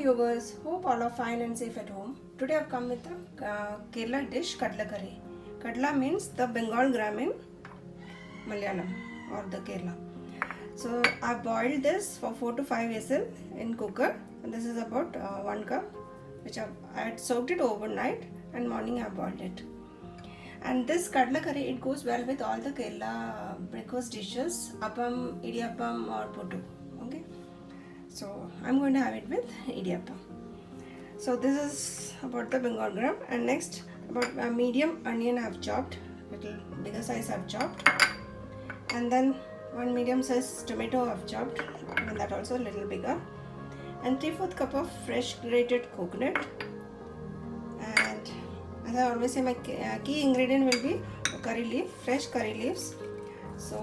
viewers, hope all are fine and safe at home. Today I've come with a Kerala dish, kadla curry. Kadla means the Bengal gram in Malayalam or the Kerala. So I boiled this for 4 to 5 whistles in cooker. And this is about 1 cup, which I had soaked it overnight, and morning I boiled it. And this kadla curry, it goes well with all the Kerala breakfast dishes, appam, idiyappam or puttu. Okay. So I'm going to have it with idiyappam. So this is about the Bengal gram, and next about a medium onion I've chopped, little bigger size I've chopped, and then one medium size tomato I've chopped, and that also a little bigger, and 3/4 cup of fresh grated coconut. And as I always say, my key ingredient will be curry leaf, fresh curry leaves. So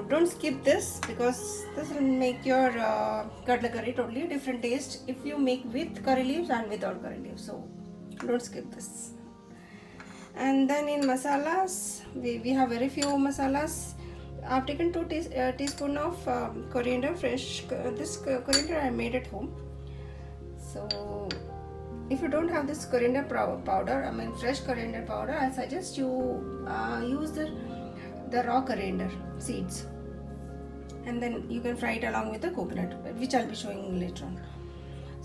don't skip this, because this will make your kadla curry totally different taste if you make with curry leaves and without curry leaves. So don't skip this. And then in masalas, we have very few masalas. I've taken 2 teaspoons of coriander, fresh. This coriander I made at home. So if you don't have this coriander powder, fresh coriander powder, I suggest you use the raw coriander seeds, and then you can fry it along with the coconut, which I'll be showing later on.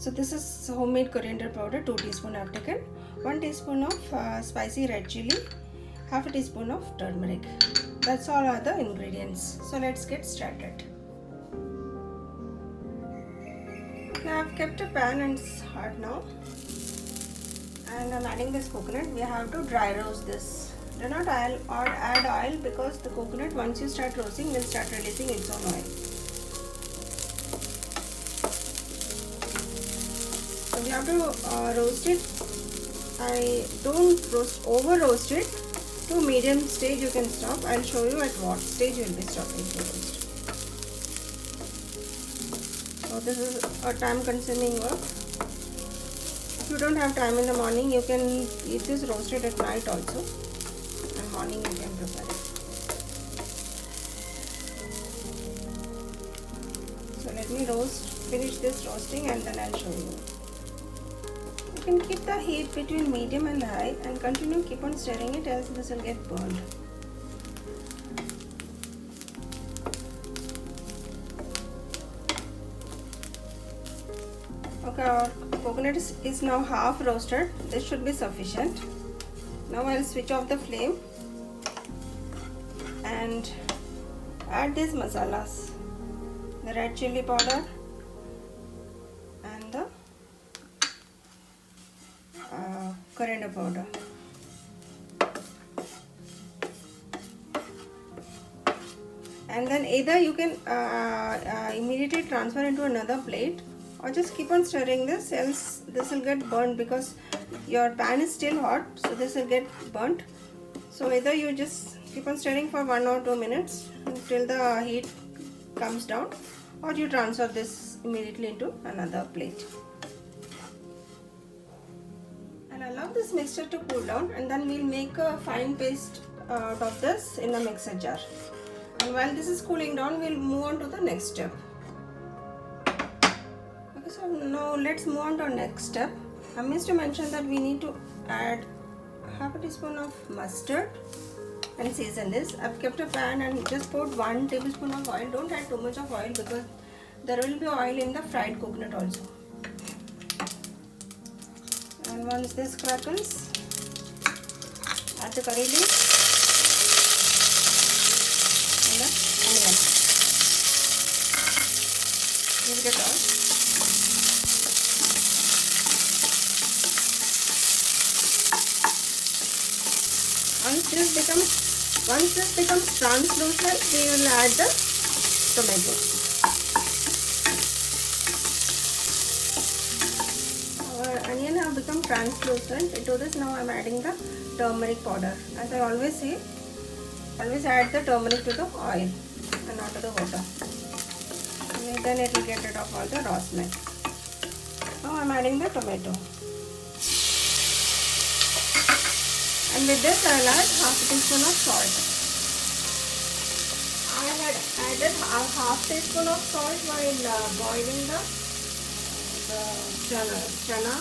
So this is homemade coriander powder, 2 teaspoons I've taken, 1 teaspoon of spicy red chili, half a teaspoon of turmeric. That's all are the ingredients. So let's get started. Okay, I've kept a pan and it's hot now, and I'm adding this coconut. We have to dry roast this. Do not add oil, because the coconut, once you start roasting, will start releasing its own oil. So we have to roast it. I don't over roast it. To medium stage you can stop. I'll show you at what stage you will be stopping to roast. So this is a time consuming work. If you don't have time in the morning, you can eat this roasted at night also. Morning you can prepare it. So let me finish this roasting, and then I'll show you. You can keep the heat between medium and high and continue keep on stirring it, else this will get burned. Okay, our coconut is now half roasted. This should be sufficient. Now I'll switch off the flame and add these masalas, the red chili powder and the coriander powder. And then either you can immediately transfer into another plate, or just keep on stirring this, else this will get burnt, because your pan is still hot, so this will get burnt. So either you just keep on stirring for 1 or 2 minutes until the heat comes down, or you transfer this immediately into another plate. And allow this mixture to cool down, and then we'll make a fine paste out of this in a mixer jar. And while this is cooling down, we'll move on to the next step. Okay, so now let's move on to our next step. I missed to mention that we need to add half a teaspoon of mustard and season this. I've kept a pan and just poured 1 tablespoon of oil. Don't add too much of oil, because there will be oil in the fried coconut also. And once this crackles, add the curry leaf and the onion. Give it a toss. Once this becomes translucent, we will add the tomato. Our onion have become translucent. Into this now I am adding the turmeric powder. As I always say, always add the turmeric to the oil and not to the water. And then it will get rid of all the raw smell. Now I am adding the tomato. And with this I will add half a teaspoon of salt. I had added a half teaspoon of salt while boiling the chana.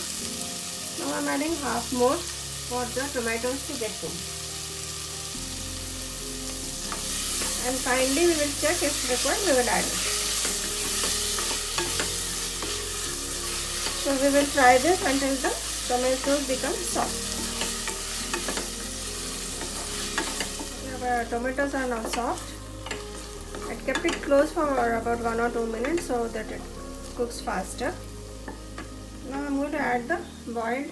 Now I'm adding half more for the tomatoes to get cooked. And finally we will check if required, we will add it. So we will fry this until the tomatoes become soft. Our tomatoes are now soft. I kept it close for about 1 or 2 minutes so that it cooks faster. Now I'm going to add the boiled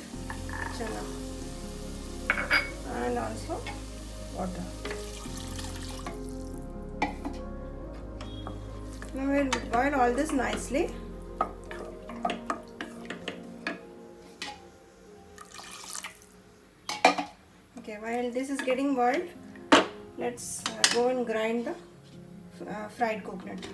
chana and also water. Now we'll boil all this nicely. Okay, while this is getting boiled, let's go and grind the fried coconut.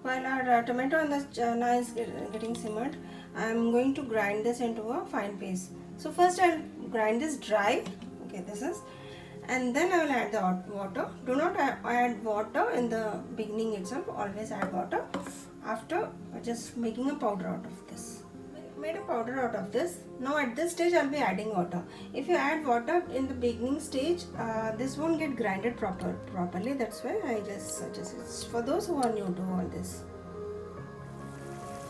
While our tomato and the chana is getting simmered, I am going to grind this into a fine paste. So first I'll grind this dry. Okay, this is, and then I will add the hot water. Do not add water in the beginning itself. Always add water after just making a powder out of this. Made a powder out of this. Now at this stage I'll be adding water. If you add water in the beginning stage, this won't get grinded properly. That's why I just suggest it's for those who are new to all this.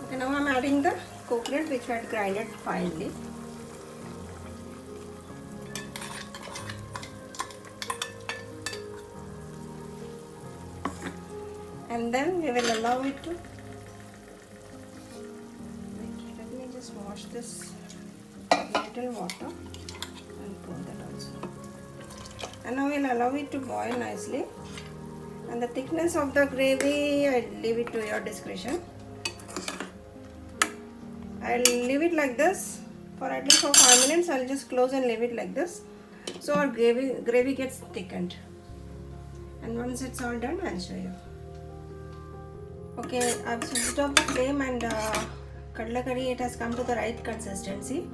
Okay, now I'm adding the coconut which I had grinded finely. And then we will allow it to wash this little water and pour that also. And now we'll allow it to boil nicely. And the thickness of the gravy, I leave it to your discretion. I'll leave it like this for at least for 5 minutes. I'll just close and leave it like this, so our gravy gets thickened. And once it's all done, I'll show you. Okay, I've switched off the flame and kadla curry, it has come to the right consistency.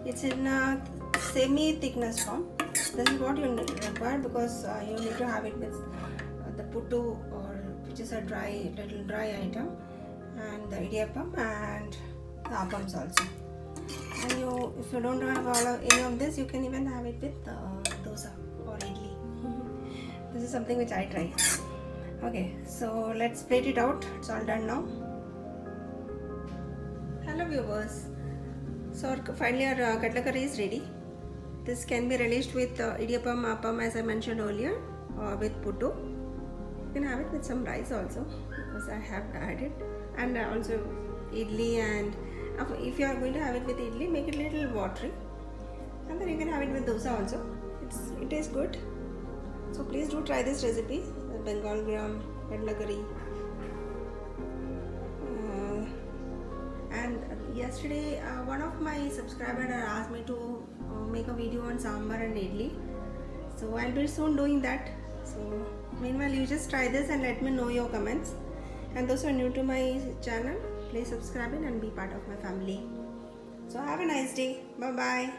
It's in a semi thickness form. This is what you require because you need to have it with the puttu, or which is a little dry item, and the idiyappam and the appams also. And if you don't have any of this, you can even have it with dosa or idli. This is something which I try. Okay, so let's plate it out. It's all done now. Hello viewers. So finally our kadla curry is ready. This can be relished with idiyappam, appam as I mentioned earlier, or with puttu. You can have it with some rice also because I have added, and also idli. And if you are going to have it with idli, make it a little watery, and then you can have it with dosa also. It tastes good. So please do try this recipe, the Bengal gram kadla curry. And yesterday one of my subscribers asked me to make a video on sambar and idli, so I'll be soon doing that. So meanwhile you just try this and let me know your comments. And those who are new to my channel, please subscribe and be part of my family. So have a nice day. Bye bye.